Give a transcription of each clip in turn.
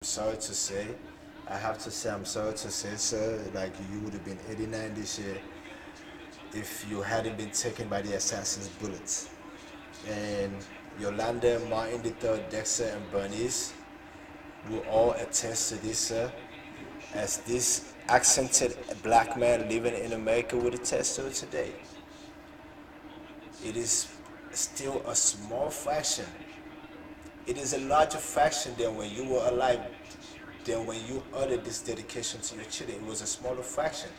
Sorry to say, I have to say I'm sorry to say, sir, like you would have been 89 this year if you hadn't been taken by the assassin's bullets. And Yolanda, Martin III, Dexter, and Bernice will all attest to this, sir, as this accented black man living in America would attest to it today. It is still a small fraction. It is a larger fraction than when you were alive, than when you uttered this dedication to your children. It was a smaller fraction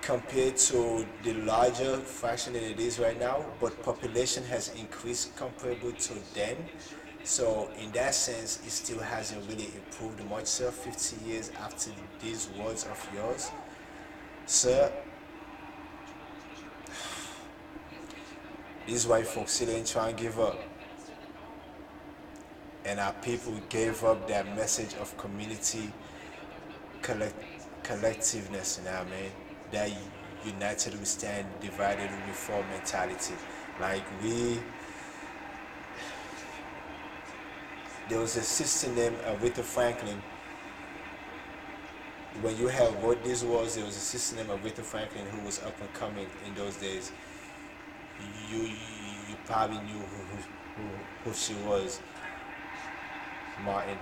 compared to the larger fraction that it is right now, but population has increased comparable to then. So in that sense, it still hasn't really improved much, sir. 50 years after these words of yours, sir, these white folks still ain't trying to give up. And our people gave up that message of community collect, collectiveness, you know what I mean? That united we stand, divided we fall mentality. Like there was a sister named Aretha Franklin. When you have wrote these words, there was a sister named Aretha Franklin who was up and coming in those days. You probably knew who she was, Martin.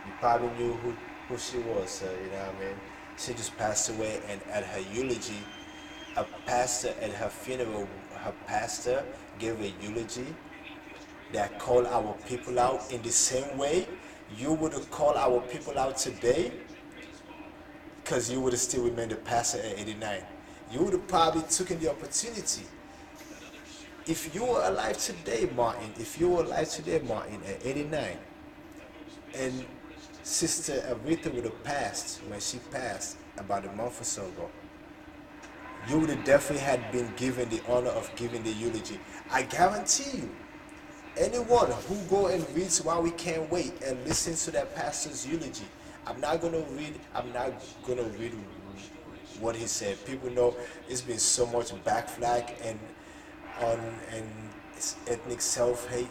You probably knew who she was, you know what I mean? She just passed away, and at her eulogy, a pastor at her funeral, her pastor gave a eulogy that called our people out in the same way you would have called our people out today, because you would have still remained a pastor at 89. You would have probably taken the opportunity. If you were alive today, Martin, if you were alive today, Martin, at 89, and Sister Aretha would have passed when she passed about a month or so ago, you would have definitely had been given the honor of giving the eulogy. I guarantee you, anyone who go and reads Why We Can't Wait and listens to that pastor's eulogy, I'm not gonna read what he said. People know it's been so much backflack and on and ethnic self-hate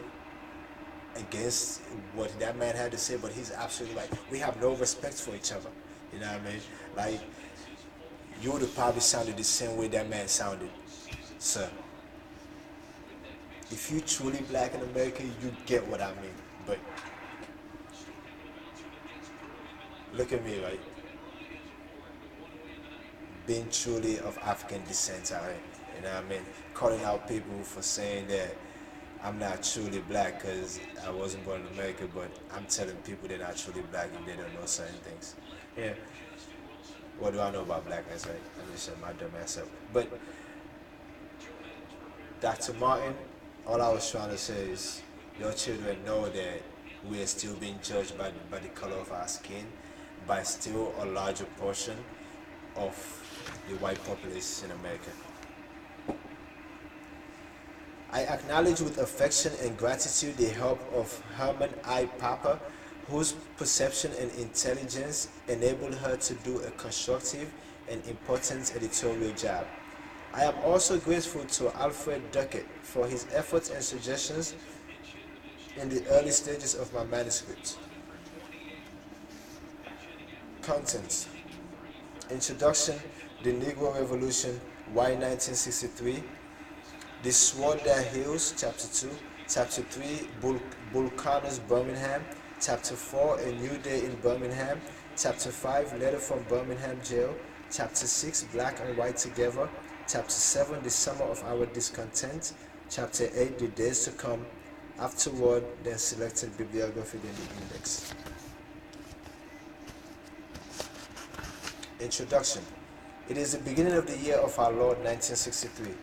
against what that man had to say, but he's absolutely right. We have no respect for each other. You know what I mean? Like, you would have probably sounded the same way that man sounded, sir. If you truly black in America, you get what I mean. But look at me, right? Being truly of African descent, alright? You know what I mean? Calling out people for saying that I'm not truly black because I wasn't born in America, but I'm telling people they're not truly black if they don't know certain things. Yeah. What do I know about blackness, right? I'm just shut my dumb ass up. But Dr. Martin, all I was trying to say is your children know that we are still being judged by the color of our skin, by still a larger portion of the white population in America. I acknowledge with affection and gratitude the help of Herman I. Papa, whose perception and intelligence enabled her to do a constructive and important editorial job. I am also grateful to Alfred Duckett for his efforts and suggestions in the early stages of my manuscript. Contents: Introduction, The Negro Revolution, Why 1963, The Sword That Heals, Chapter 2, Chapter 3, Bull Connors, Birmingham, Chapter 4, A New Day in Birmingham, Chapter 5, Letter from Birmingham Jail, Chapter 6, Black and White Together, Chapter 7, The Summer of Our Discontent, Chapter 8, The Days to Come, afterward, then selected bibliography in the index. Introduction. It is the beginning of the year of our Lord 1963.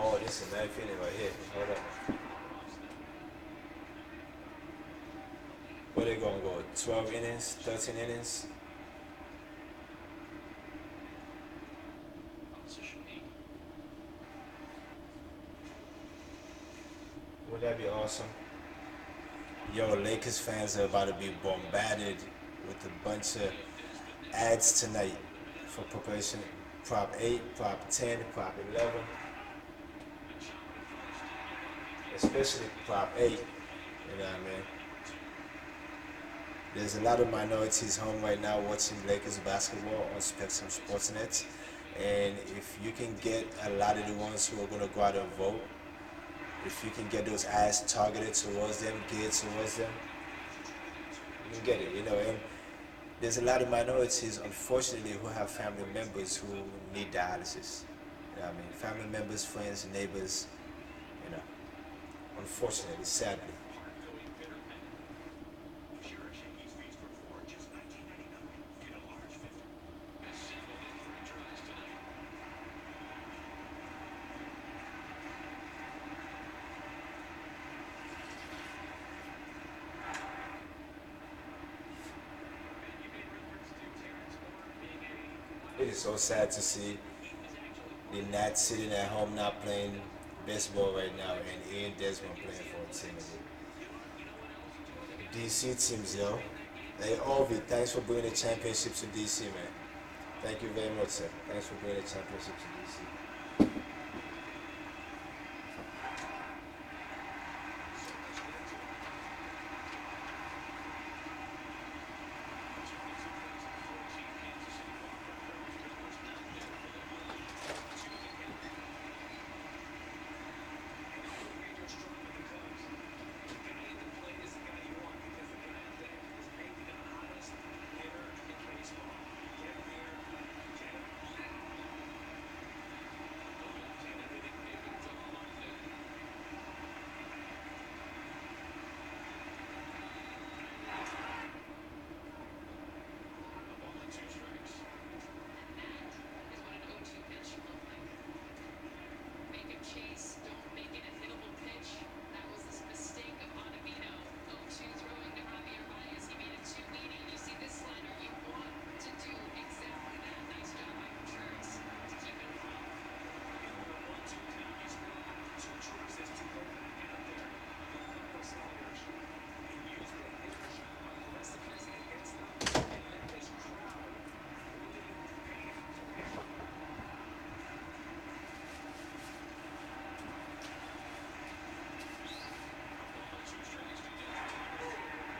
Oh, this is a nice feeling right here. Hold up. Where they gonna go? 12 innings? 13 innings? Would that be awesome? Yo, Lakers fans are about to be bombarded with a bunch of ads tonight for preparation. Prop 8, Prop 10, Prop 11, especially Prop 8. know what I mean? There's a lot of minorities home right now watching Lakers basketball on Spectrum Sportsnet. And if you can get a lot of the ones who are going to go out and vote, if you can get those eyes targeted towards them, geared towards them, you can get it, you know. And there's a lot of minorities, unfortunately, who have family members who need dialysis. You know what I mean? Family members, friends, neighbors, you know, unfortunately, sadly. It is so sad to see the Nats sitting at home not playing baseball right now and Ian Desmond playing for a team. DC teams, yo. Hey, Ovi, thanks for bringing the championship to DC, man. Thank you very much, sir. Thanks for bringing the championship to DC.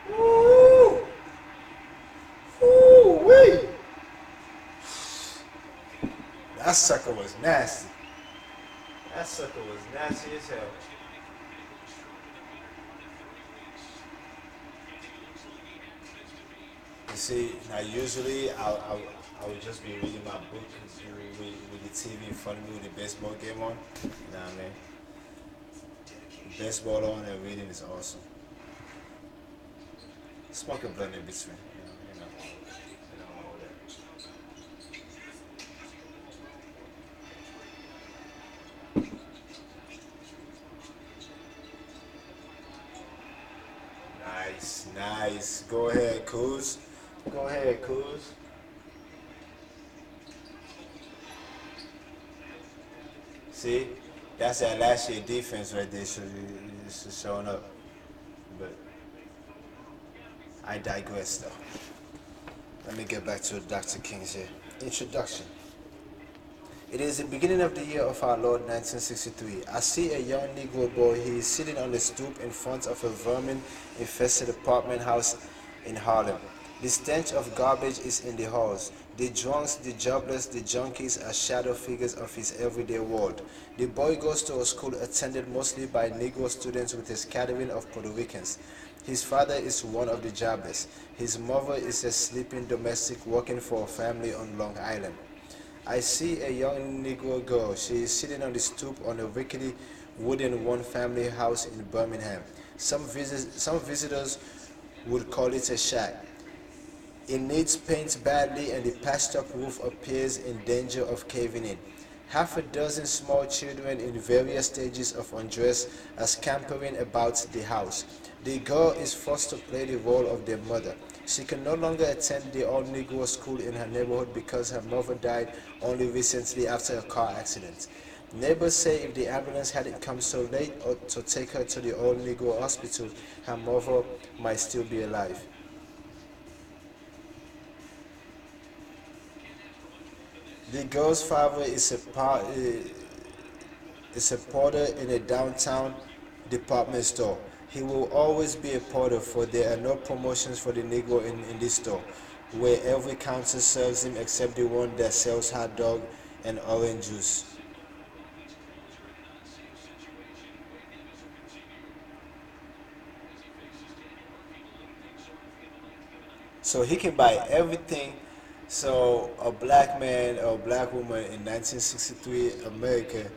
Ooh, ooh, wait. That sucker was nasty. That sucker was nasty as hell. You see, now usually I would just be reading my book with the TV in front of me with the baseball game on. You know what I mean? Baseball on and reading is awesome. Smoke a blunt in between. All that. Nice, nice. Go ahead, Kuz. Go ahead, Kuz. See, that's that last year defense right there. So it's showing up. But I digress, though. Let me get back to Dr. King's here. Introduction. It is the beginning of the year of our Lord 1963. I see a young Negro boy. He is sitting on the stoop in front of a vermin-infested apartment house in Harlem. The stench of garbage is in the halls. The drunks, the jobless, the junkies are shadow figures of his everyday world. The boy goes to a school attended mostly by Negro students with a scattering of Puerto Ricans. His father is one of the jobless. His mother is a sleeping domestic working for a family on Long Island. I see a young Negro girl. She is sitting on the stoop on a rickety wooden one-family house in Birmingham. Some visitors would call it a shack. It needs paint badly and the patched-up roof appears in danger of caving in. Half a dozen small children in various stages of undress are scampering about the house. The girl is forced to play the role of their mother. She can no longer attend the all-Negro school in her neighborhood because her mother died only recently after a car accident. Neighbors say if the ambulance hadn't come so late or to take her to the all-Negro hospital, her mother might still be alive. The girl's father is a porter in a downtown department store. He will always be a porter, for there are no promotions for the Negro in this store, where every counter serves him except the one that sells hot dog and orange juice. So he can buy everything. So a black man or a black woman in 1963 America,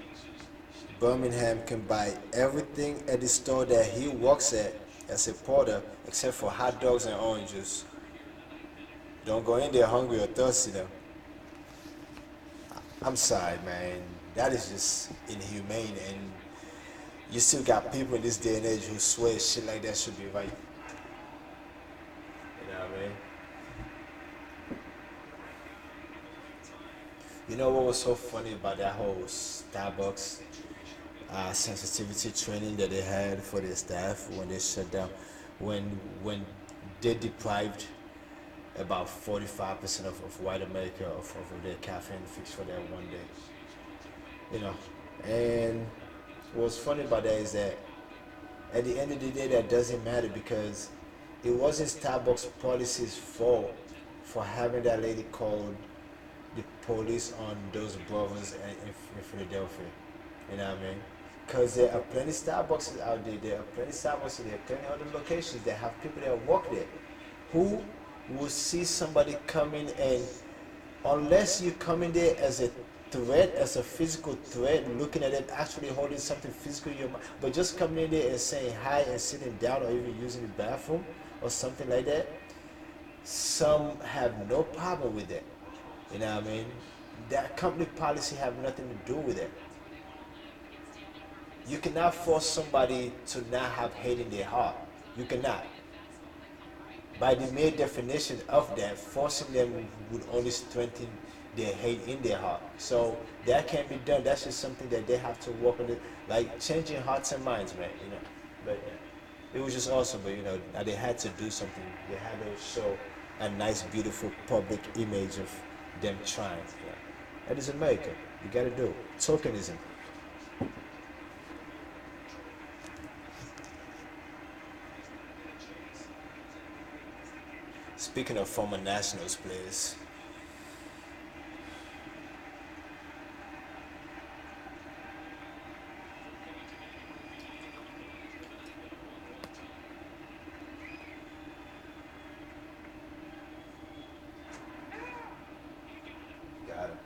Birmingham, can buy everything at the store that he works at as a porter, except for hot dogs and orange juice. Don't go in there hungry or thirsty though. I'm sorry, man. That is just inhumane, and you still got people in this day and age who swear shit like that should be right. You know what I mean? You know what was so funny about that whole Starbucks sensitivity training that they had for their staff when they shut down, when they deprived about 45% of white America of their caffeine fix for that one day. You know, and what's funny about that is that at the end of the day, that doesn't matter because it wasn't Starbucks policy's fault for having that lady called the police on those brothers in Philadelphia. You know what I mean? Because there are plenty Starbucks out there. There are plenty Starbucks. There are plenty other locations that have people that work there. Who will see somebody coming and unless you come in there as a threat, as a physical threat, looking at it, actually holding something physical in your mind, but just coming in there and saying hi and sitting down or even using the bathroom or something like that, some have no problem with that. You know what I mean? That company policy have nothing to do with it. You cannot force somebody to not have hate in their heart. You cannot. By the mere definition of that, forcing them would only strengthen their hate in their heart. So that can't be done. That's just something that they have to work on it, like changing hearts and minds, man. You know, but yeah, it was just awesome. But you know, they had to do something. They had to show a nice, beautiful public image of them trying. Yeah. That is America. You got to do it. Tokenism. Speaking of former Nationals players, got it.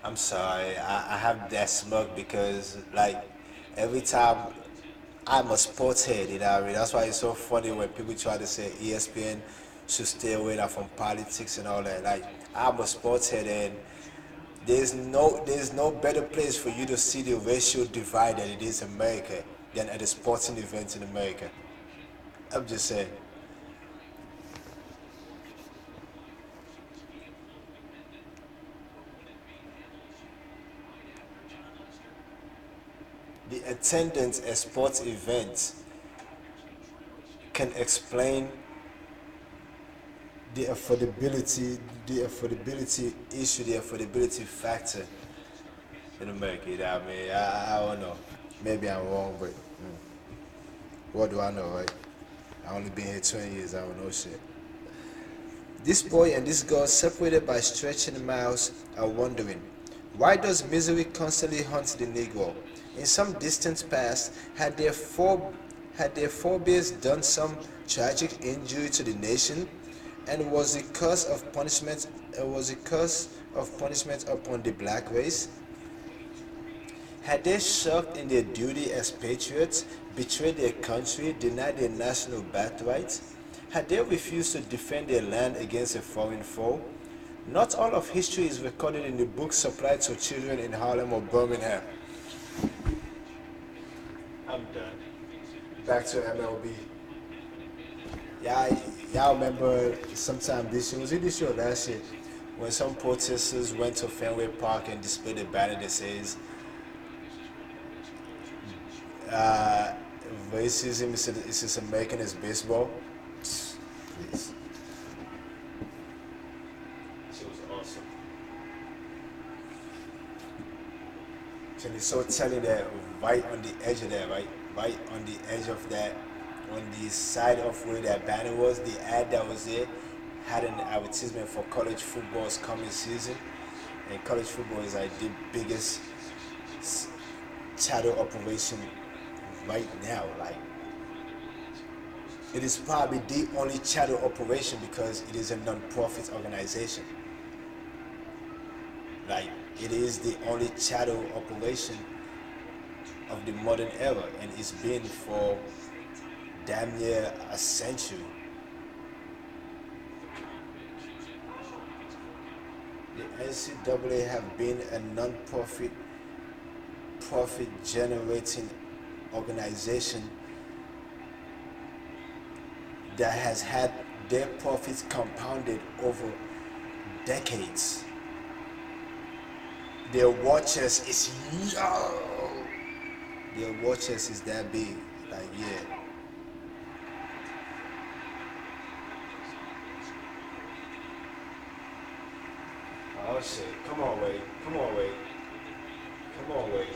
I'm sorry, I have that smug because like every time I'm a sports head, you know what I mean? That's why it's so funny when people try to say ESPN should stay away now from politics and all that. Like I'm a sports head and there's no better place for you to see the racial divide that it is America than at a sporting event in America. I'm just saying. The attendance at sports events can explain the affordability issue, the affordability factor in America. You know what I mean? I don't know. Maybe I'm wrong, but what do I know, right? I only been here 20 years. I don't know shit. This boy and this girl, separated by stretching miles, are wondering, why does misery constantly hunt the Negro? In some distant past, had their forebears done some tragic injury to the nation? And was the curse of punishment upon the black race? Had they shirked in their duty as patriots, betrayed their country, denied their national birthright? Had they refused to defend their land against a foreign foe? Not all of history is recorded in the books supplied to children in Harlem or Birmingham. I'm done. Back to MLB. Yeah, y'all remember sometime this year, was it this year or last year, when some protesters went to Fenway Park and displayed a banner that says uh, racism is as American as baseball. Please. She was awesome. And it's so telling that right on the edge of that, right on the edge of that, on the side of where that banner was, the ad that was there had an advertisement for college football's coming season. And college football is like the biggest shadow operation right now. Like, it is probably the only shadow operation because it is a non-profit organization. Like, it is the only shadow operation of the modern era, and it's been for damn near a century. The NCAA have been a non-profit, profit-generating organization that has had their profits compounded over decades. Their war chest is their war chest is that big. Like, yeah. Oh shit. Come on, Wade. Come on, Wade. Come on, Wade.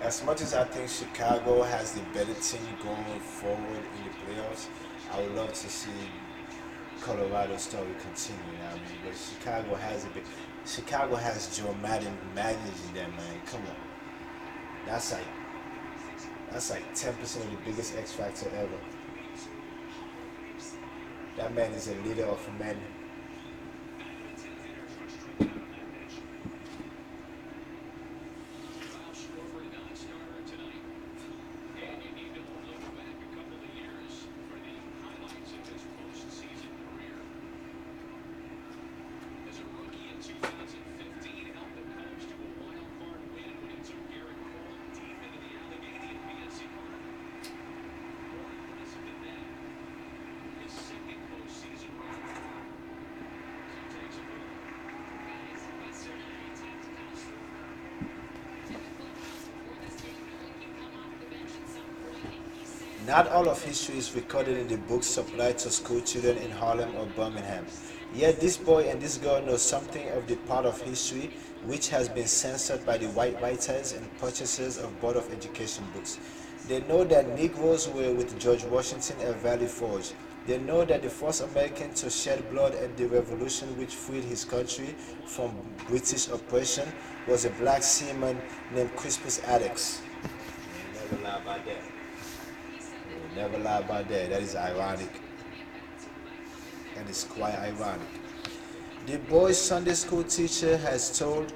As much as I think Chicago has the better team going forward in the playoffs, I would love to see Colorado's story continue. You know what I mean? But Chicago has Joe Madden managing them, man. Come on. That's like 10% of the biggest X factor ever. That man is a leader of men. Not all of history is recorded in the books supplied to school children in Harlem or Birmingham. Yet this boy and this girl know something of the part of history which has been censored by the white writers and purchasers of Board of Education books. They know that Negroes were with George Washington at Valley Forge. They know that the first American to shed blood at the revolution which freed his country from British oppression was a black seaman named Crispus Attucks. Never lie about that. Never lie about that. That is ironic. That is quite ironic. The boy's Sunday school teacher has told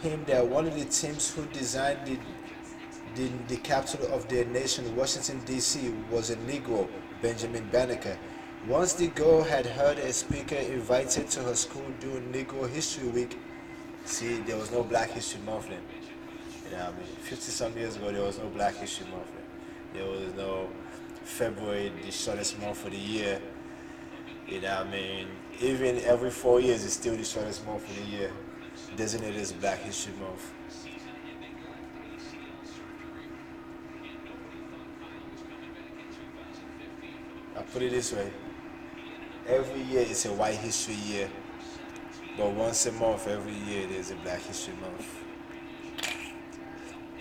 him that one of the teams who designed the capital of their nation, Washington, D.C., was a Negro, Benjamin Banneker. Once the girl had heard a speaker invited to her school during Negro History Week. See, there was no Black History Month then. You know what I mean? 50 some years ago, there was no Black History Month then. There was no February, the shortest month of the year. You know what I mean? Even every 4 years, it's still the shortest month of the year, designated as Black History Month. I put it this way: every year is a White History Year, but once a month, every year, there's a Black History Month.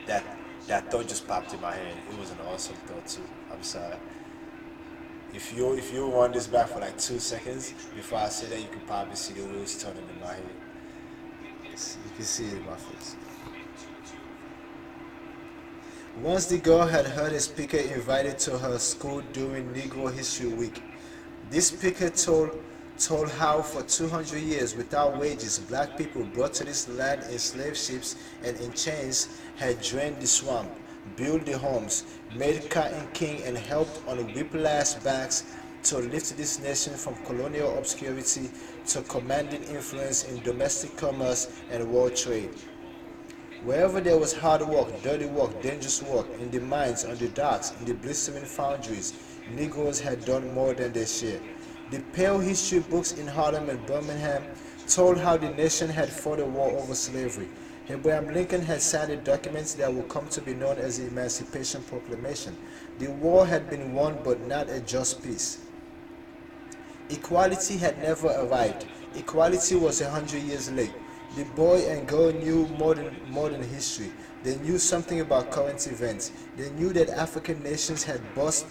That that thought just popped in my head. It was an awesome thought too. I'm sorry. If you want this back for like 2 seconds before I say that, you can probably see the wheels turning in my head. You can see it in my face. Once the girl had heard a speaker invited to her school during Negro History Week. This speaker told how for 200 years without wages, black people brought to this land in slave ships and in chains had drained the swamp, built the homes, made cotton king, and helped on whiplash backs to lift this nation from colonial obscurity to commanding influence in domestic commerce and world trade. Wherever there was hard work, dirty work, dangerous work, in the mines, on the docks, in the blistering foundries, Negroes had done more than their share. The pale history books in Harlem and Birmingham told how the nation had fought a war over slavery. Abraham Lincoln had signed the documents that would come to be known as the Emancipation Proclamation. The war had been won, but not a just peace. Equality had never arrived. Equality was 100 years late. The boy and girl knew modern history. They knew something about current events. They knew that African nations had burst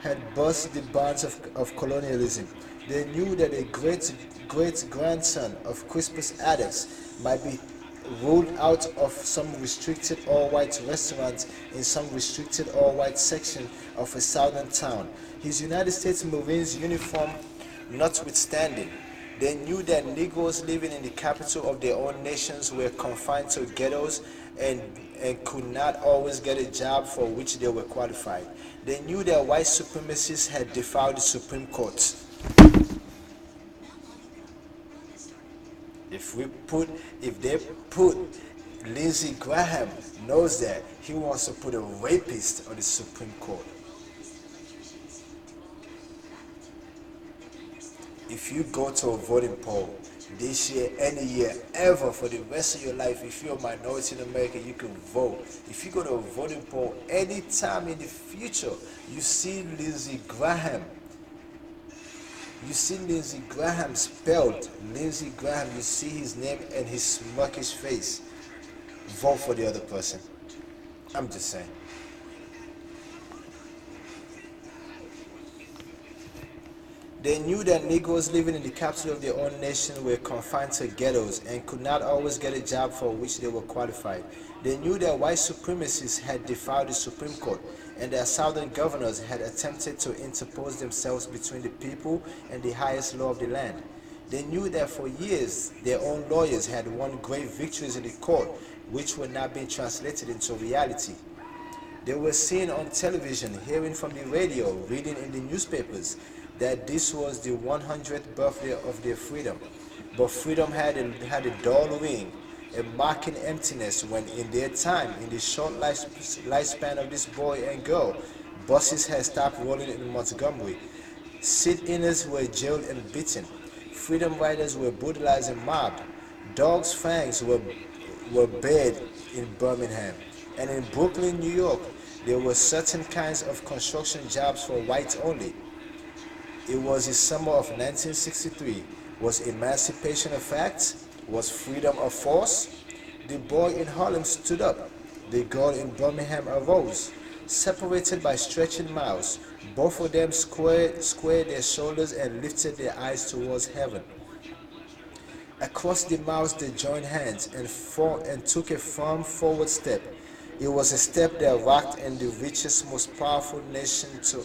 the bonds of colonialism. They knew that a great grandson of Crispus Attucks might be ruled out of some restricted all-white restaurant in some restricted all-white section of a southern town. His United States Marines uniform notwithstanding, they knew that Negroes living in the capital of their own nations were confined to ghettos and, and could not always get a job for which they were qualified. They knew that white supremacists had defied the Supreme Court. If we put, if they put Lindsey Graham knows that he wants to put a rapist on the Supreme Court. If you go to a voting poll this year, any year, ever, for the rest of your life, if you're a minority in America, you can vote. If you go to a voting poll any time in the future, you see Lindsey Graham. You see Lindsey Graham spelled Lindsey Graham, you see his name and his smirkish face. Vote for the other person. I'm just saying. They knew that Negroes living in the capital of their own nation were confined to ghettos and could not always get a job for which they were qualified. They knew that white supremacists had defied the Supreme Court and that Southern governors had attempted to interpose themselves between the people and the highest law of the land. They knew that for years their own lawyers had won great victories in the court, which were not being translated into reality. They were seeing on television, hearing from the radio, reading in the newspapers that this was the 100th birthday of their freedom. But freedom had a dull ring, a mocking emptiness when in their time, in the short lifespan of this boy and girl, buses had stopped rolling in Montgomery. Sit-inners were jailed and beaten. Freedom riders were brutalized and mobbed. Dogs' fangs were bared in Birmingham. And in Brooklyn, New York, there were certain kinds of construction jobs for whites only. It was the summer of 1963. Was emancipation a fact? Was freedom a force? The boy in Harlem stood up. The girl in Birmingham arose. Separated by stretching miles, both of them squared their shoulders and lifted their eyes towards heaven. Across the miles they joined hands and took a firm forward step. It was a step that rocked the richest, most powerful nation to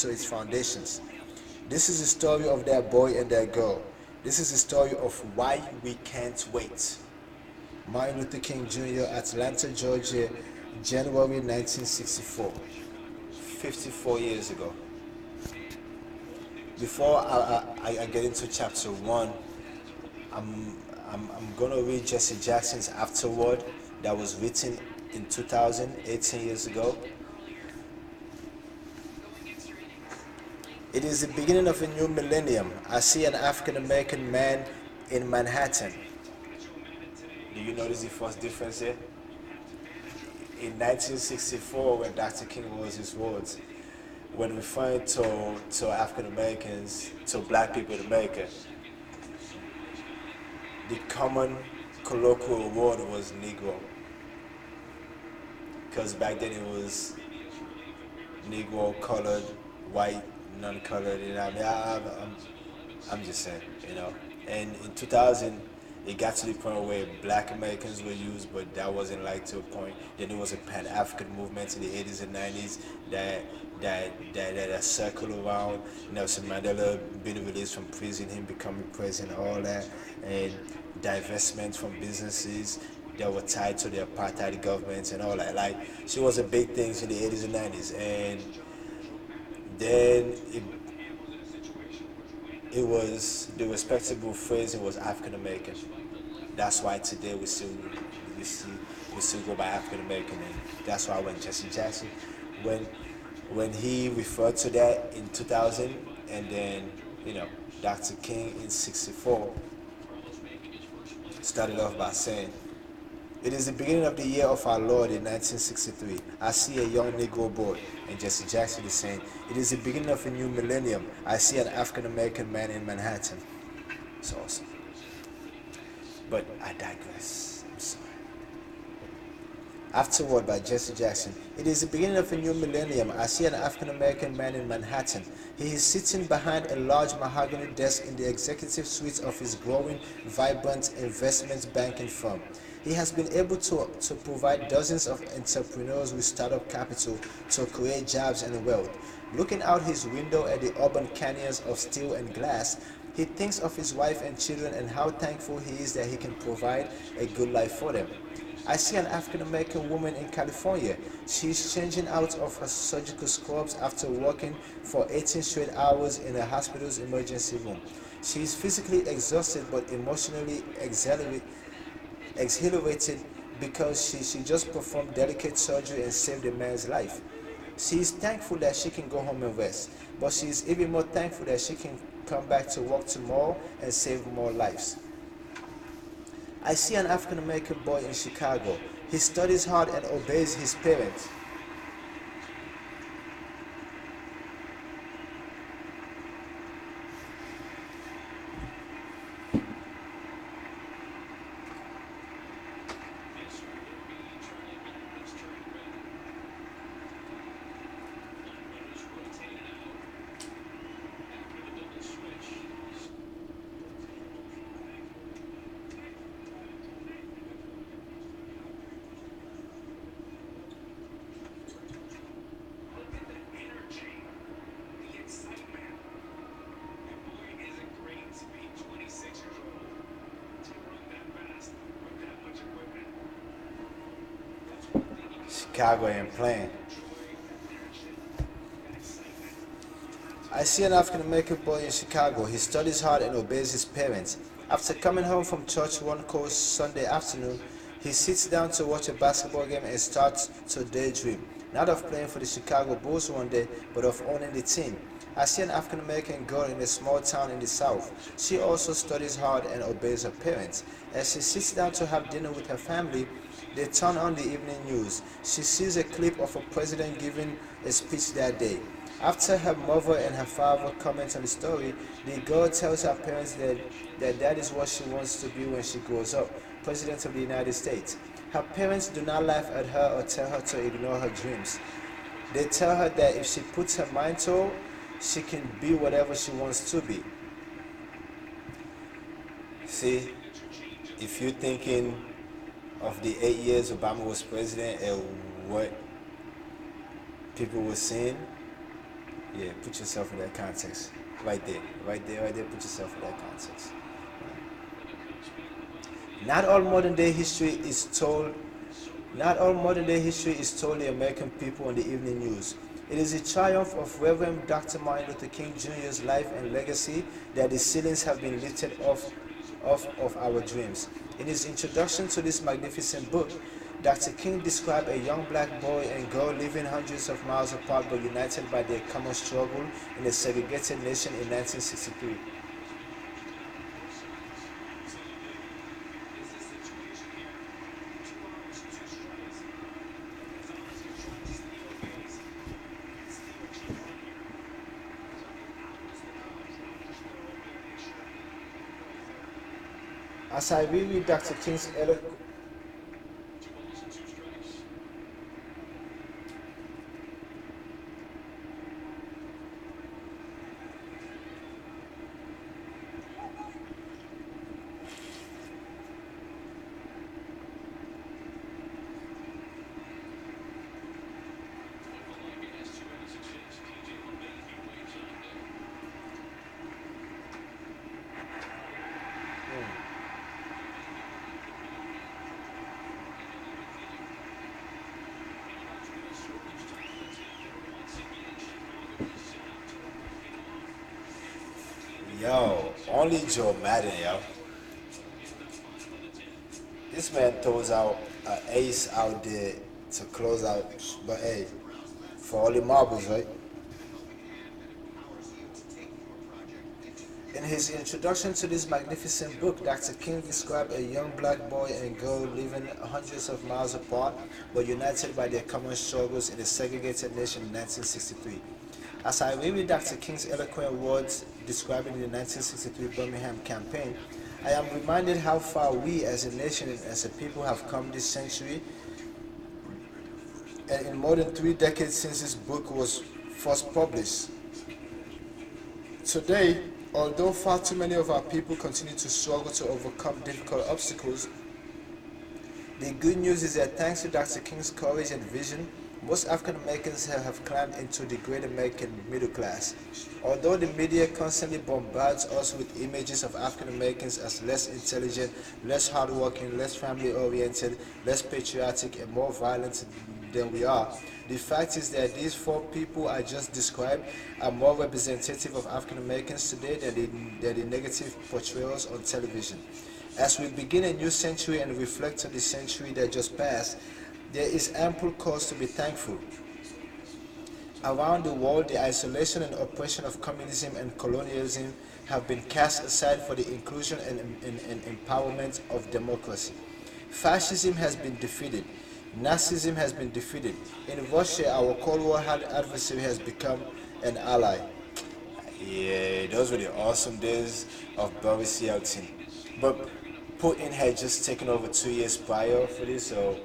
its foundations. This is the story of that boy and that girl. This is the story of why we can't wait. Martin Luther King Jr., Atlanta, Georgia, January 1964. 54 years ago. Before I get into chapter 1, I'm going to read Jesse Jackson's afterword that was written in 2000, 18 years ago. It is the beginning of a new millennium. I see an African American man in Manhattan. Do you notice the first difference here? In 1964, when Dr. King wrote his words, when referring to African Americans, to black people in America, the common colloquial word was Negro. Because back then it was Negro, colored, white, non-colored, you know. I mean, I'm just saying, you know. And in 2000, it got to the point where black Americans were used, but that wasn't like to a point. Then there was a Pan-African movement in the 80s and 90s that circled around Nelson Mandela being released from prison, him becoming president, all that, and divestment from businesses that were tied to the apartheid governments and all that. Like, she was a big thing in the 80s and 90s, and then it was the respectable phrase. It was African American. That's why today we still go by African American, and that's why when Jesse Jackson, when when he referred to that in 2000, and then you know Dr. King in '64 started off by saying, "It is the beginning of the year of our Lord in 1963. I see a young Negro boy." And Jesse Jackson is saying, "It is the beginning of a new millennium. I see an African American man in Manhattan." It's awesome. But I digress. I'm sorry. Afterward by Jesse Jackson. "It is the beginning of a new millennium. I see an African American man in Manhattan. He is sitting behind a large mahogany desk in the executive suite of his growing, vibrant investment banking firm. He has been able to provide dozens of entrepreneurs with startup capital to create jobs and wealth. Looking out his window at the urban canyons of steel and glass, he thinks of his wife and children and how thankful he is that he can provide a good life for them. I see an African American woman in California. She is changing out of her surgical scrubs after working for 18 straight hours in a hospital's emergency room. She is physically exhausted but emotionally exhilarated because she just performed delicate surgery and saved a man's life. She is thankful that she can go home and rest, but she is even more thankful that she can come back to work tomorrow and save more lives. I see an African American boy in Chicago. He studies hard and obeys his parents. Chicago ain't playing. I see an African American boy in Chicago. He studies hard and obeys his parents. After coming home from church one cold Sunday afternoon, he sits down to watch a basketball game and starts to daydream. Not of playing for the Chicago Bulls one day, but of owning the team. I see an African American girl in a small town in the South. She also studies hard and obeys her parents. As she sits down to have dinner with her family, they turn on the evening news. She sees a clip of a president giving a speech that day. After her mother and her father comment on the story, the girl tells her parents that is what she wants to be when she grows up, President of the United States. Her parents do not laugh at her or tell her to ignore her dreams. They tell her that if she puts her mind to it, she can be whatever she wants to be. See, if you're thinking of the 8 years Obama was president and what people were saying, yeah, put yourself in that context. Right there, right there, right there, put yourself in that context. Not all modern day history is told Not all modern day history is told the American people on the evening news. It is a triumph of Reverend Dr. Martin Luther King Jr.'s life and legacy that the ceilings have been lifted off of our dreams. In his introduction to this magnificent book, Dr. King described a young black boy and girl living hundreds of miles apart but united by their common struggle in a segregated nation in 1963. As I reread Dr. King's eloquent. Yo, only Joe Madden, yo. This man throws out an ace out there to close out, but hey, For all the marbles, right? In his introduction to this magnificent book, Dr. King described a young black boy and girl living hundreds of miles apart but united by their common struggles in a segregated nation in 1963. As I reread Dr. King's eloquent words describing the 1963 Birmingham campaign, I am reminded how far we as a nation and as a people have come this century, and in more than 3 decades since this book was first published. Today, although far too many of our people continue to struggle to overcome difficult obstacles, the good news is that thanks to Dr. King's courage and vision, most African Americans have climbed into the great American middle class. Although the media constantly bombards us with images of African Americans as less intelligent, less hardworking, less family oriented, less patriotic, and more violent than we are, the fact is that these four people I just described are more representative of African Americans today than the negative portrayals on television. As we begin a new century and reflect on the century that just passed, there is ample cause to be thankful. Around the world, the isolation and oppression of communism and colonialism have been cast aside for the inclusion and empowerment of democracy. Fascism has been defeated. Nazism has been defeated. In Russia, our Cold War adversary has become an ally. Yeah, those were the awesome days of Boris Yeltsin. But Putin had just taken over 2 years prior for this, so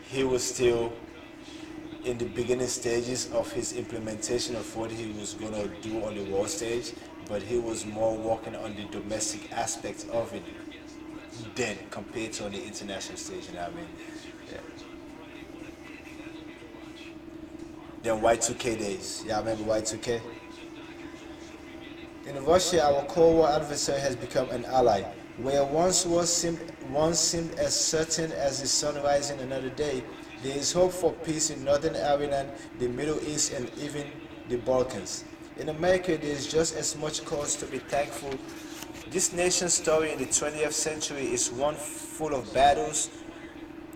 he was still in the beginning stages of his implementation of what he was going to do on the world stage, but he was more working on the domestic aspect of it than compared to on the international stage, you know what I mean? Yeah. Then Y2K days. Yeah, I remember Y2K? In Russia, our Cold War adversary has become an ally. Where once seemed as certain as the sun rising another day, there is hope for peace in Northern Ireland, the Middle East, and even the Balkans. In America, there is just as much cause to be thankful. This nation's story in the 20th century is one full of battles,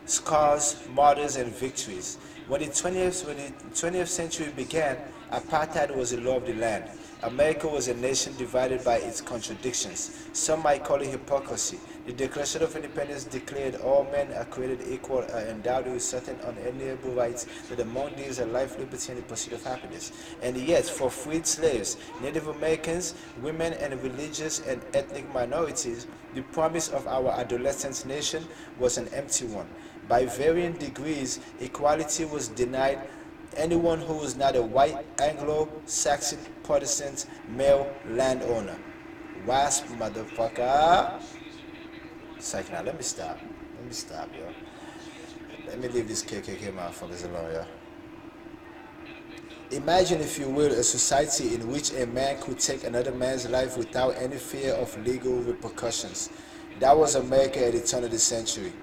scars, martyrs, and victories. When the 20th century began, apartheid was the law of the land. America was a nation divided by its contradictions. Some might call it hypocrisy. The Declaration of Independence declared all men are created equal and endowed with certain unalienable rights, that among these are life, liberty, and the pursuit of happiness. And yet, for freed slaves, Native Americans, women, and religious and ethnic minorities, the promise of our adolescent nation was an empty one. By varying degrees, equality was denied anyone who was not a white, Anglo-Saxon, Protestant, male landowner. Wasp, motherfucker. Psych, now let me stop. Let me stop, yo. Let me leave these KKK motherfuckers alone, yo. Imagine, if you will, a society in which a man could take another man's life without any fear of legal repercussions. That was America at the turn of the century.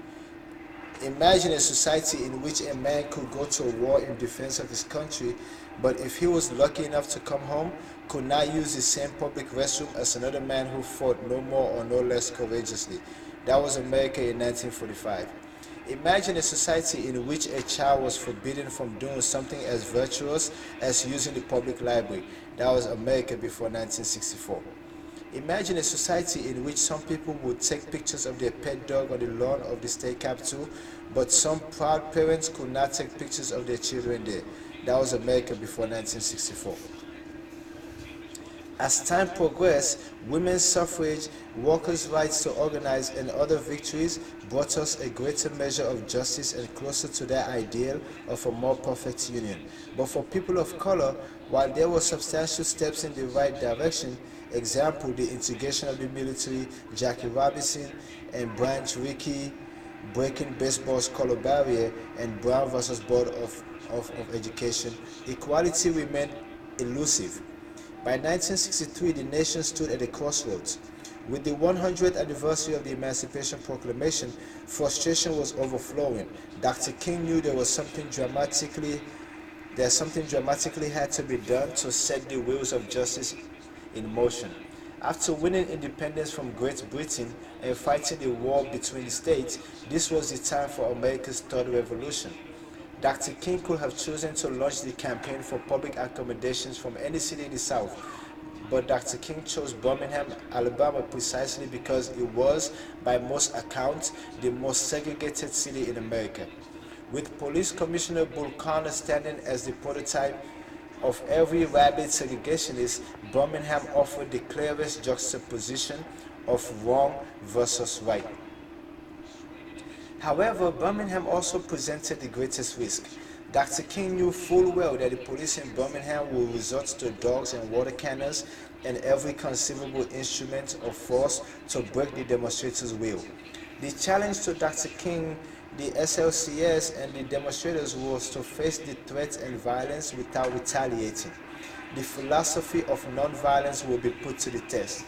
Imagine a society in which a man could go to a war in defense of his country, but if he was lucky enough to come home, could not use the same public restroom as another man who fought no more or no less courageously. That was America in 1945. Imagine a society in which a child was forbidden from doing something as virtuous as using the public library. That was America before 1964. Imagine a society in which some people would take pictures of their pet dog on the lawn of the state capitol, but some proud parents could not take pictures of their children there. That was America before 1964. As time progressed, women's suffrage, workers' rights to organize, and other victories brought us a greater measure of justice and closer to that ideal of a more perfect union. But for people of color, while there were substantial steps in the right direction, example, the integration of the military, Jackie Robinson and Branch Rickey breaking baseball's color barrier, and Brown versus Board of Education, equality remained elusive. By 1963, the nation stood at a crossroads. With the 100th anniversary of the Emancipation Proclamation, frustration was overflowing. Dr. King knew something dramatically had to be done to set the wheels of justice in motion. After winning independence from Great Britain and fighting the war between the states, this was the time for America's third revolution. Dr. King could have chosen to launch the campaign for public accommodations from any city in the South, but Dr. King chose Birmingham, Alabama precisely because it was, by most accounts, the most segregated city in America. With Police Commissioner Bull Connor standing as the prototype of every rabid segregationist, Birmingham offered the clearest juxtaposition of wrong versus right. However, Birmingham also presented the greatest risk. Dr. King knew full well that the police in Birmingham would resort to dogs and water cannons and every conceivable instrument of force to break the demonstrators' will. The challenge to Dr. King, the SLCS, and the demonstrators was to face the threats and violence without retaliating. The philosophy of nonviolence will be put to the test.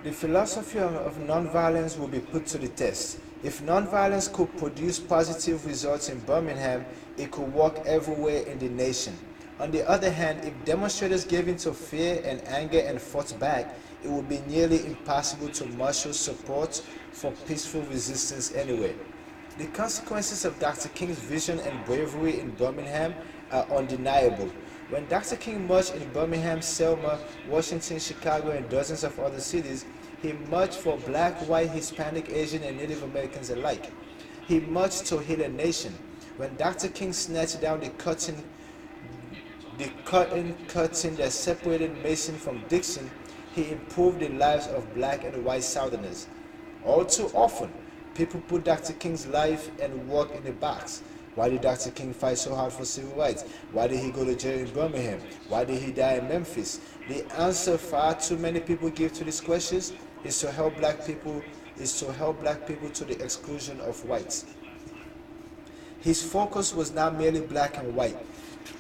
The philosophy of nonviolence will be put to the test. If nonviolence could produce positive results in Birmingham, it could work everywhere in the nation. On the other hand, if demonstrators gave in to fear and anger and fought back, it would be nearly impossible to marshal support for peaceful resistance anywhere. The consequences of Dr. King's vision and bravery in Birmingham are undeniable. When Dr. King marched in Birmingham, Selma, Washington, Chicago, and dozens of other cities, he marched for black, white, Hispanic, Asian, and Native Americans alike. He marched to heal a nation. When Dr. King snatched down the curtain that separated Mason from Dixon, he improved the lives of black and white Southerners. All too often, people put Dr. King's life and work in a box. Why did Dr. King fight so hard for civil rights? Why did he go to jail in Birmingham? Why did he die in Memphis? The answer far too many people give to these questions is to help black people to the exclusion of whites. His focus was not merely black and white.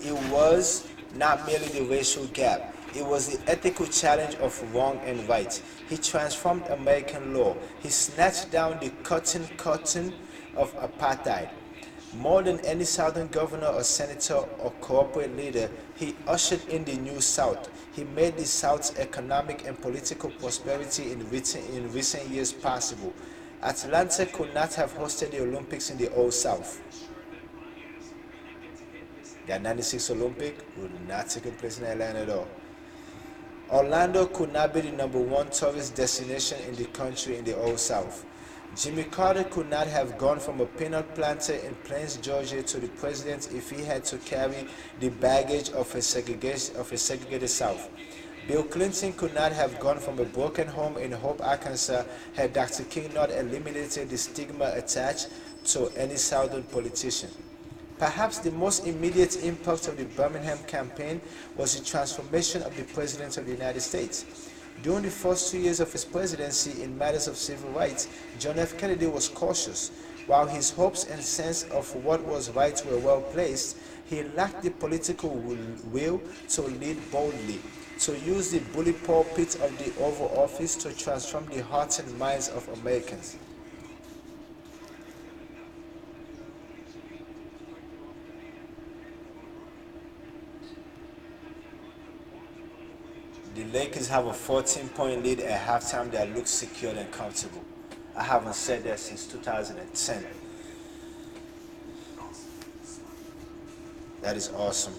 It was not merely the racial gap. It was the ethical challenge of wrong and right. He transformed American law. He snatched down the curtain of apartheid. More than any Southern governor or senator or corporate leader, he ushered in the New South. He made the South's economic and political prosperity in recent years possible. Atlanta could not have hosted the Olympics in the Old South. That 96 Olympic would not take place in Atlanta at all. Orlando could not be the number one tourist destination in the country in the Old South. Jimmy Carter could not have gone from a peanut planter in Plains, Georgia to the president if he had to carry the baggage of a segregated South. Bill Clinton could not have gone from a broken home in Hope, Arkansas had Dr. King not eliminated the stigma attached to any Southern politician. Perhaps the most immediate impact of the Birmingham campaign was the transformation of the President of the United States. During the first 2 years of his presidency in matters of civil rights, John F. Kennedy was cautious. While his hopes and sense of what was right were well placed, he lacked the political will to lead boldly, to use the bully pulpit of the Oval Office to transform the hearts and minds of Americans. The Lakers have a 14-point lead at halftime that looks secure and comfortable. I haven't said that since 2010. That is awesome.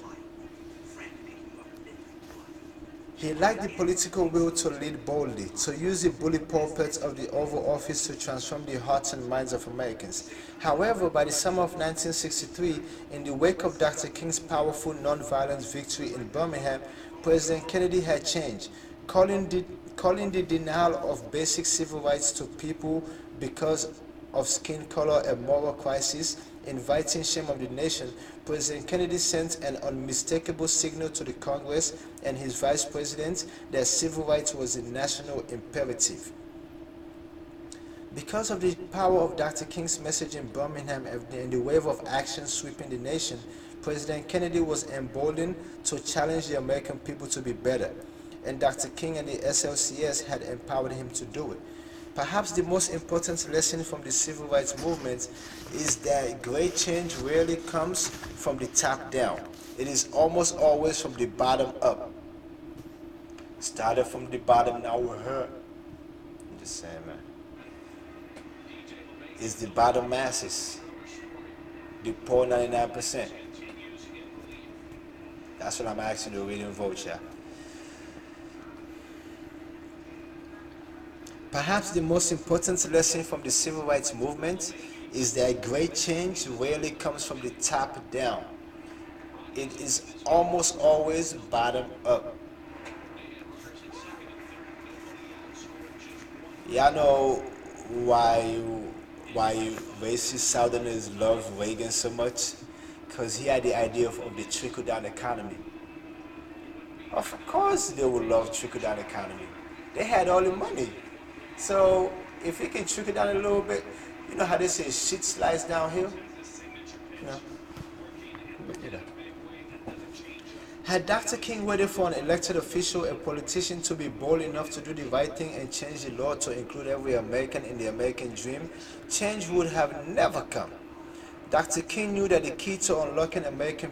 He lacked the political will to lead boldly, to use the bully pulpit of the Oval Office to transform the hearts and minds of Americans. However, by the summer of 1963, in the wake of Dr. King's powerful nonviolent victory in Birmingham, President Kennedy had changed, calling the denial of basic civil rights to people because of skin color a moral crisis, inviting shame of the nation. President Kennedy sent an unmistakable signal to the Congress and his vice president that civil rights was a national imperative. Because of the power of Dr. King's message in Birmingham and the wave of action sweeping the nation, President Kennedy was emboldened to challenge the American people to be better, and Dr. King and the SLCS had empowered him to do it. Perhaps the most important lesson from the civil rights movement is that great change rarely comes from the top down. It is almost always from the bottom up. Started from the bottom, now we're here. I'm just saying, man. It's the bottom masses, the poor 99%. That's what I'm asking the reading vote, yeah. Perhaps the most important lesson from the civil rights movement is that great change rarely comes from the top down. It is almost always bottom up. Y'all know why racist Southerners love Reagan so much? Because he had the idea of the trickle down economy. Of course, they would love trickle down economy. They had all the money. So if it can trickle down a little bit, you know how they say shit slides downhill? You know? But, you know. Had Dr. King waited for an elected official, a politician, to be bold enough to do the right thing and change the law to include every American in the American dream, change would have never come. Dr. King knew that the key to unlocking American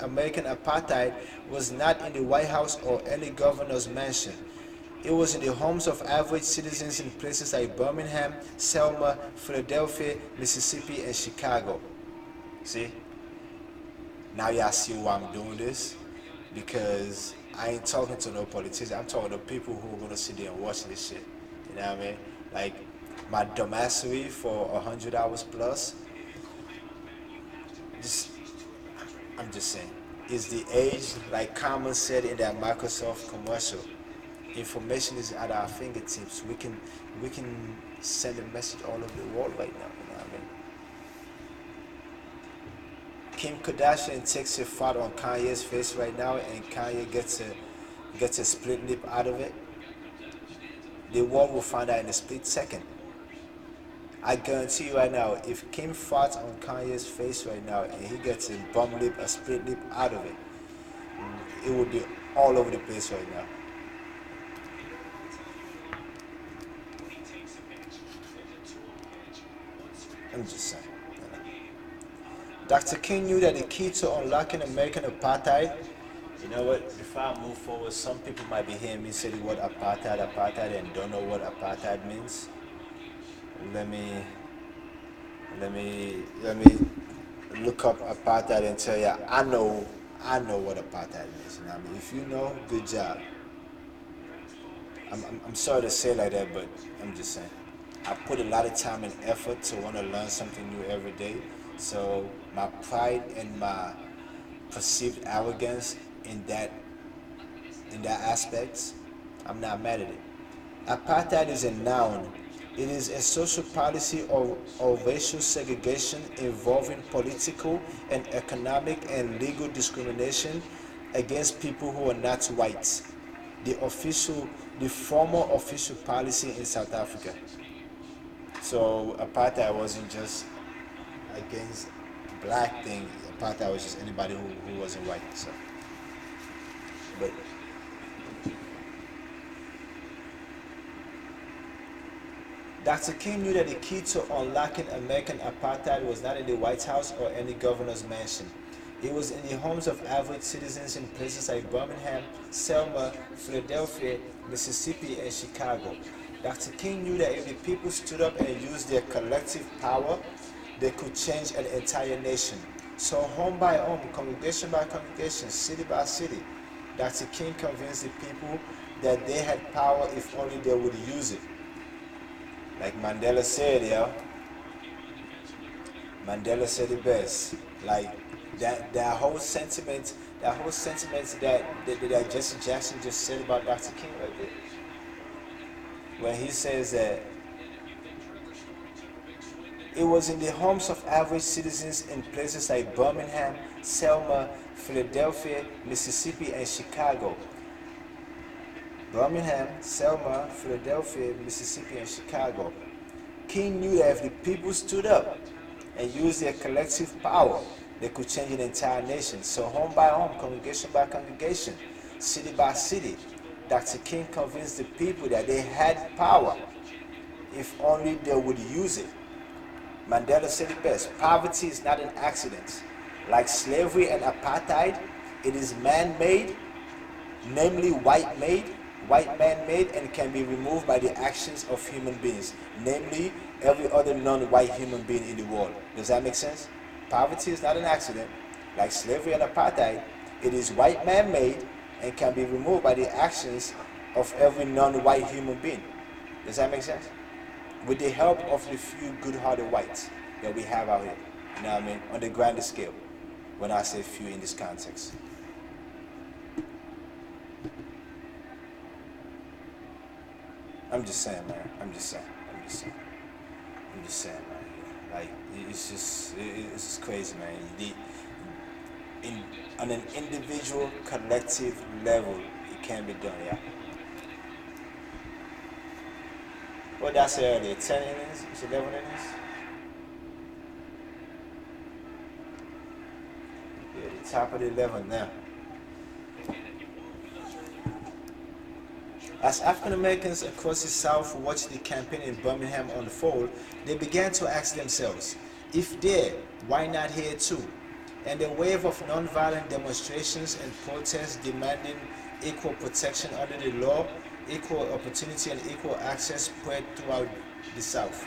apartheid was not in the White House or any governor's mansion. It was in the homes of average citizens in places like Birmingham, Selma, Philadelphia, Mississippi, and Chicago. See? Now y'all see why I'm doing this? Because I ain't talking to no politicians. I'm talking to people who are gonna sit there and watch this shit. You know what I mean? Like my dumbassery for 100 hours plus. Just, I'm just saying, is the age, like Common said in that Microsoft commercial. Information is at our fingertips. We can send a message all over the world right now. You know what I mean? Kim Kardashian takes a fart on Kanye's face right now, and Kanye gets a split lip out of it. The world will find out in a split second. I guarantee you right now, if Kim farts on Kanye's face right now and he gets a bum lip, a split lip out of it, it will be all over the place right now. I'm just saying. Dr. King knew that the key to unlocking American apartheid, you know what, before I move forward, some people might be hearing me say the word apartheid, and don't know what apartheid means. Let me look up apartheid and tell you I know what apartheid means. You know what I mean? If you know, good job. I'm sorry to say like that, but I'm just saying. I put a lot of time and effort to want to learn something new every day. So my pride and my perceived arrogance in that aspect, I'm not mad at it. Apartheid is a noun. It is a social policy of racial segregation involving political and economic and legal discrimination against people who are not white. The former official policy in South Africa. So apartheid wasn't just against black thing. Apartheid was just anybody who wasn't white. So, but Dr. King knew that the key to unlocking American apartheid was not in the White House or any governor's mansion. It was in the homes of average citizens in places like Birmingham, Selma, Philadelphia, Mississippi, and Chicago. Dr. King knew that if the people stood up and used their collective power, they could change an entire nation. So home by home, congregation by congregation, city by city, Dr. King convinced the people that they had power if only they would use it. Like Mandela said, yeah. Mandela said it best. Like that whole sentiment, that Jesse Jackson just said about Dr. King right there. When he says that it was in the homes of average citizens in places like Birmingham, Selma, Philadelphia, Mississippi, and Chicago. Birmingham, Selma, Philadelphia, Mississippi, and Chicago. King knew that if the people stood up and used their collective power, they could change an entire nation. So home by home, congregation by congregation, city by city, Dr. King convinced the people that they had power if only they would use it. Mandela said it best: poverty is not an accident. Like slavery and apartheid, it is man-made, namely white man-made, and can be removed by the actions of human beings, namely every other non-white human being in the world. Does that make sense? Poverty is not an accident. Like slavery and apartheid, it is white man-made and can be removed by the actions of every non-white human being. Does that make sense? With the help of the few good-hearted whites that we have out here. You know what I mean? On the grander scale, when I say few in this context. I'm just saying, man. I'm just saying, man. Like, it's just crazy, man. On an individual, collective level, it can be done, yeah. What did I say earlier? 10 innings? It's 11 innings? Yeah, the top of the 11 now. As African Americans across the South watched the campaign in Birmingham unfold, they began to ask themselves, if there, why not here too? And the wave of nonviolent demonstrations and protests demanding equal protection under the law, equal opportunity, and equal access spread throughout the South.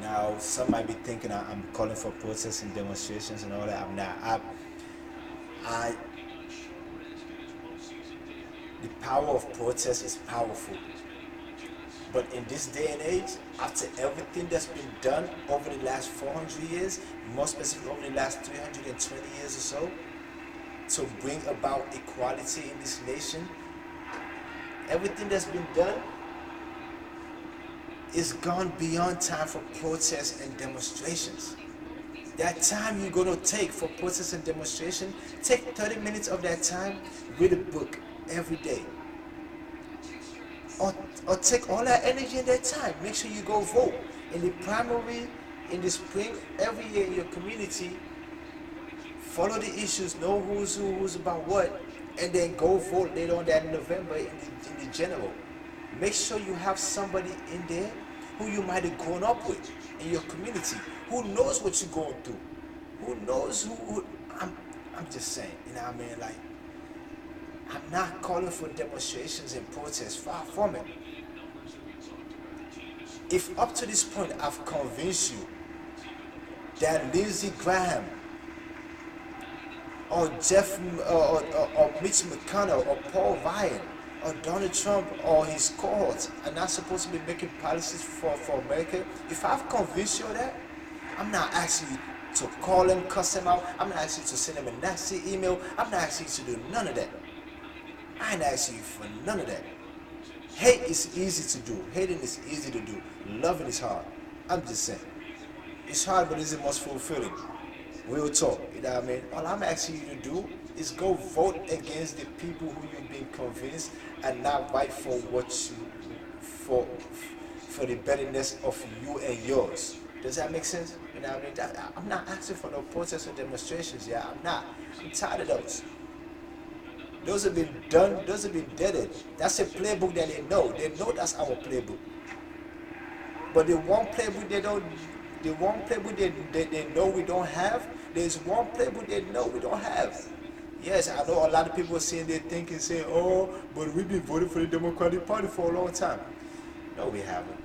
Now, some might be thinking I'm calling for protests and demonstrations and all that. I'm not. The power of protest is powerful. But in this day and age, after everything that's been done over the last 400 years, more specifically over the last 320 years or so, to bring about equality in this nation, everything that's been done is gone beyond time for protests and demonstrations. That time you're going to take for protests and demonstration, take 30 minutes of that time, read a book every day. Or take all that energy and that time. Make sure you go vote. In the primary, in the spring, every year in your community, follow the issues, know who's about what, and then go vote later on that in November in the general. Make sure you have somebody in there who you might have grown up with in your community, who knows what you're going through, who knows who I'm just saying, you know what I mean? Like, I'm not calling for demonstrations and protests, far from it. If up to this point I've convinced you that Lindsey Graham or or Mitch McConnell or Paul Ryan or Donald Trump or his cohorts are not supposed to be making policies for America, if I've convinced you of that, I'm not asking you to call them, cuss them out. I'm not asking you to send them a nasty email. I'm not asking you to do none of that. I ain't asking you for none of that. Hate is easy to do. Hating is easy to do. Loving is hard. I'm just saying. It's hard, but it's the most fulfilling. Real talk, you know what I mean? All I'm asking you to do is go vote against the people who you've been convinced and not fight for what you, for the betterness of you and yours. Does that make sense? You know what I mean? I'm not asking for no protests or demonstrations, yeah, I'm not. I'm tired of those. Those have been done, those have been deaded. That's a playbook that they know. They know that's our playbook. But the one playbook they don't, the one playbook they know we don't have, there's one playbook they know we don't have. Yes, I know a lot of people are saying they're thinking, saying, oh, but we've been voting for the Democratic Party for a long time. No, we haven't.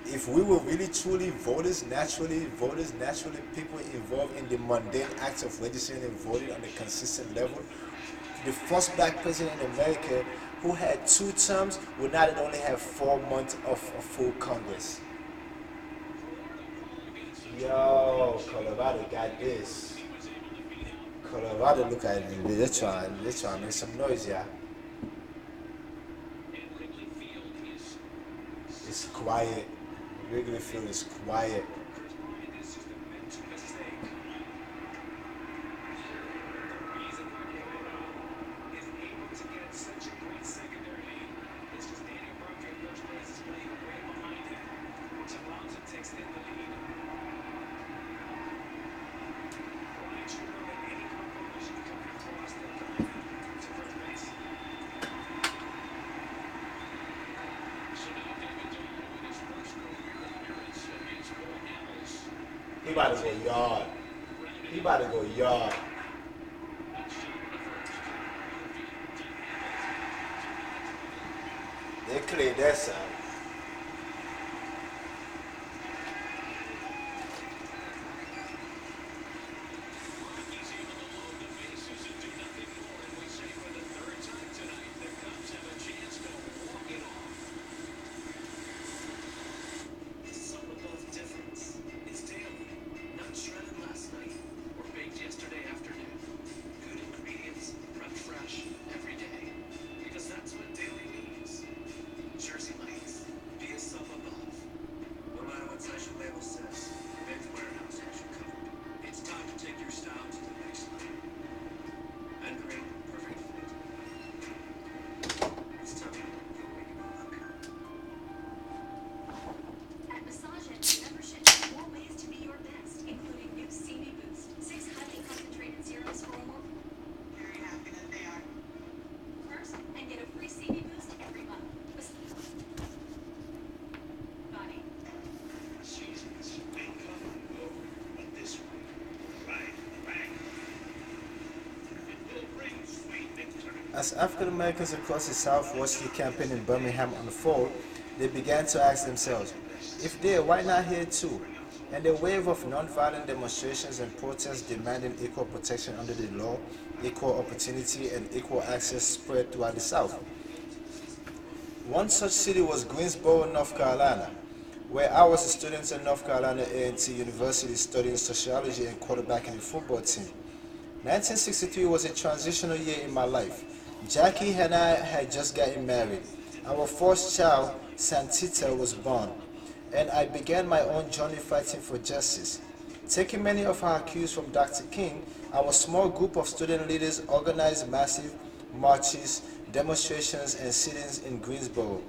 If we were really truly voters, naturally people involved in the mundane acts of registering and voting on a consistent level, the first black president in America who had 2 terms would not only have 4 months of full Congress. Yo, Colorado got this. Colorado, look at it. They're trying to make some noise, yeah. It's quiet. Wrigley Field is quiet. about to go yard. He about to go yard. They cleared that sound. As African Americans across the South watched the campaign in Birmingham unfold, they began to ask themselves, if they, why not here too? And a wave of nonviolent demonstrations and protests demanding equal protection under the law, equal opportunity, and equal access spread throughout the South. One such city was Greensboro, North Carolina, where I was a student at North Carolina A&T University studying sociology and quarterbacking the football team. 1963 was a transitional year in my life. Jackie and I had just gotten married. Our first child, Santita, was born, and I began my own journey fighting for justice. Taking many of our cues from Dr. King, our small group of student leaders organized massive marches, demonstrations, and sit-ins in Greensboro.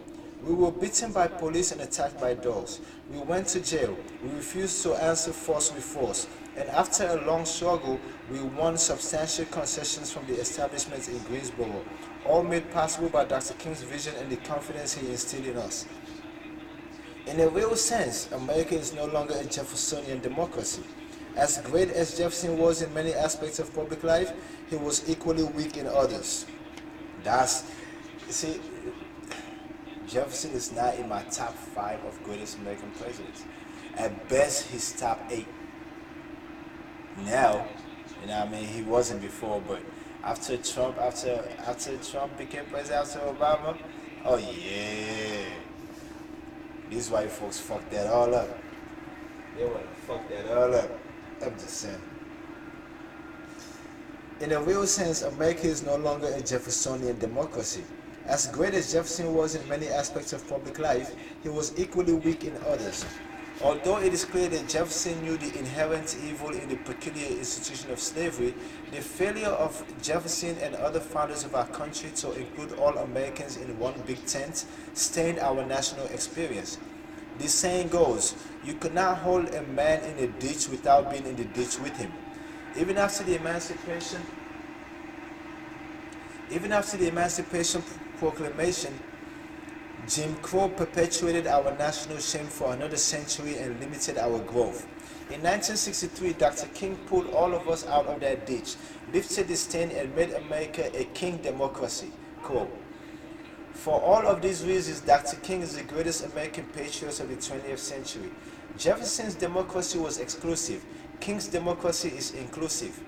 We were beaten by police and attacked by dogs. We went to jail. We refused to answer force with force. And after a long struggle, we won substantial concessions from the establishment in Greensboro, all made possible by Dr. King's vision and the confidence he instilled in us. In a real sense, America is no longer a Jeffersonian democracy. As great as Jefferson was in many aspects of public life, he was equally weak in others. See, Jefferson is not in my top 5 of greatest American presidents. At best, he's top 8. Now, he wasn't before, but after Trump became president, after Obama, oh yeah, these white folks fucked that all up. They want to fuck that all up. I'm just saying. In a real sense, America is no longer a Jeffersonian democracy. As great as Jefferson was in many aspects of public life, he was equally weak in others. Although it is clear that Jefferson knew the inherent evil in the peculiar institution of slavery, the failure of Jefferson and other founders of our country to include all Americans in one big tent stained our national experience. The saying goes, you could not hold a man in a ditch without being in the ditch with him. Even after the Emancipation Proclamation, Jim Crow perpetuated our national shame for another century and limited our growth. In 1963, Dr. King pulled all of us out of that ditch, lifted the stain, and made America a king democracy. Quote, for all of these reasons, Dr. King is the greatest American patriot of the 20th century. Jefferson's democracy was exclusive. King's democracy is inclusive.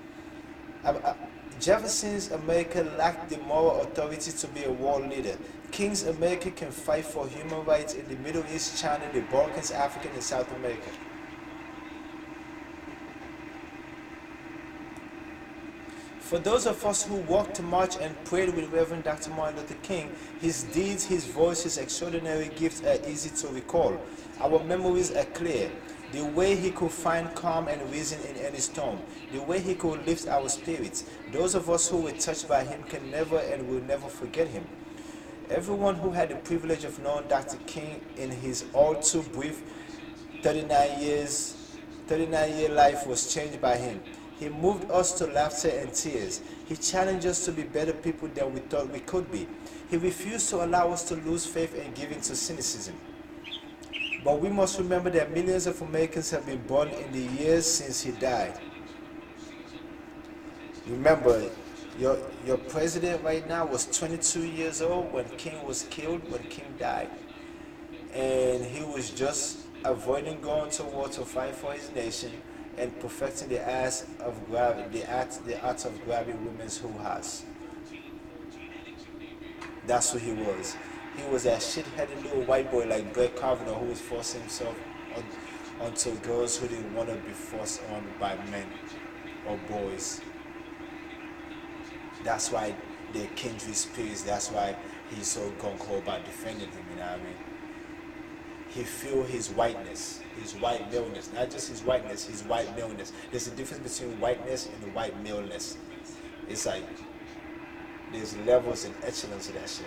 Jefferson's America lacked the moral authority to be a world leader. King's America can fight for human rights in the Middle East, China, the Balkans, Africa, and South America. For those of us who walked to march and prayed with Reverend Dr. Martin Luther King, his deeds, his voice, his extraordinary gifts are easy to recall. Our memories are clear. The way he could find calm and reason in any storm, the way he could lift our spirits. Those of us who were touched by him can never and will never forget him. Everyone who had the privilege of knowing Dr. King in his all too brief 39-year life was changed by him. He moved us to laughter and tears. He challenged us to be better people than we thought we could be. He refused to allow us to lose faith and give in to cynicism. But we must remember that millions of Americans have been born in the years since he died. Remember, your president right now was 22 years old when King was killed, when King died. And he was just avoiding going to war to fight for his nation and perfecting the art of grabbing women's hoo-has. That's who he was. He was that shit-headed little white boy like Brett Kavanaugh who was forcing himself onto girls who didn't want to be forced on by men or boys. That's why they're kindred spirits. That's why he's so gung-ho about defending him, you know what I mean? He feel his whiteness, his white maleness, not just his whiteness, his white maleness. There's a difference between whiteness and white maleness. It's like there's levels and echelons of that shit.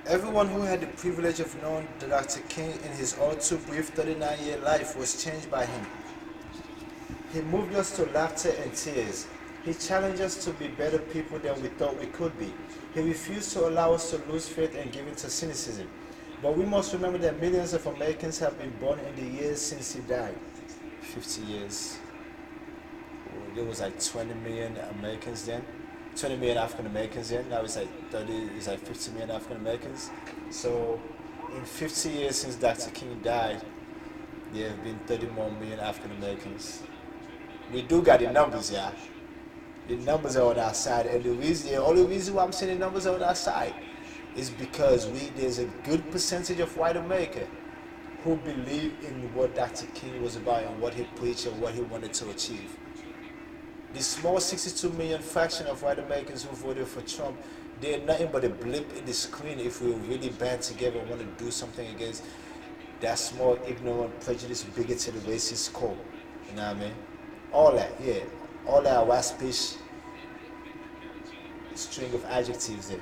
Everyone who had the privilege of knowing Dr. King in his all too brief 39-year life was changed by him. He moved us to laughter and tears. He challenged us to be better people than we thought we could be. He refused to allow us to lose faith and give in to cynicism. But we must remember that millions of Americans have been born in the years since he died. 50 years. There was like 20 million Americans then. 20 million African Americans then. Now it's like 50 million African Americans. So in 50 years since Dr. King died, there have been 30 more million African Americans. We do got the numbers, yeah. The numbers are on our side, and the only reason why I'm saying the numbers are on our side is because there's a good percentage of white America who believe in what Dr. King was about and what he preached and what he wanted to achieve. The small 62 million fraction of white Americans who voted for Trump, they're nothing but a blip in the screen if we really band together and want to do something against that small, ignorant, prejudiced, bigoted, racist core. You know what I mean? All that, yeah. All that waspish string of adjectives there.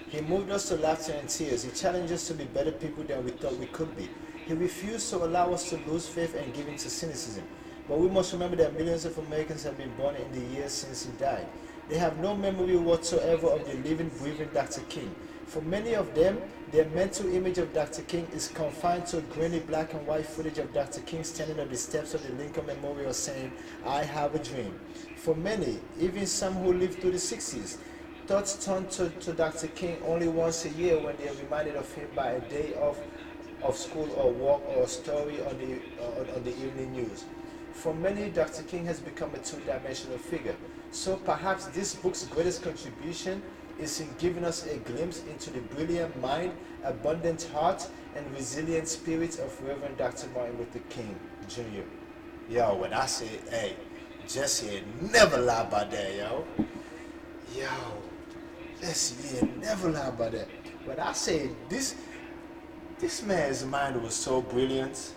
He moved us to laughter and tears. He challenged us to be better people than we thought we could be. He refused to allow us to lose faith and give in to cynicism. But we must remember that millions of Americans have been born in the years since he died. They have no memory whatsoever of the living, breathing Dr. King. For many of them, their mental image of Dr. King is confined to grainy black and white footage of Dr. King standing on the steps of the Lincoln Memorial saying, "I have a dream." For many, even some who lived through the 60s, thoughts turn to Dr. King only once a year when they are reminded of him by a day off of school or work or a story on the evening news. For many, Dr. King has become a two-dimensional figure. So perhaps this book's greatest contribution is in giving us a glimpse into the brilliant mind, abundant heart, and resilient spirit of Reverend Dr. Martin Luther King, Jr. Yo, when I say, hey, Jesse never lie about that, yo. Yo, Jesse never lie about that. When I say this man's mind was so brilliant.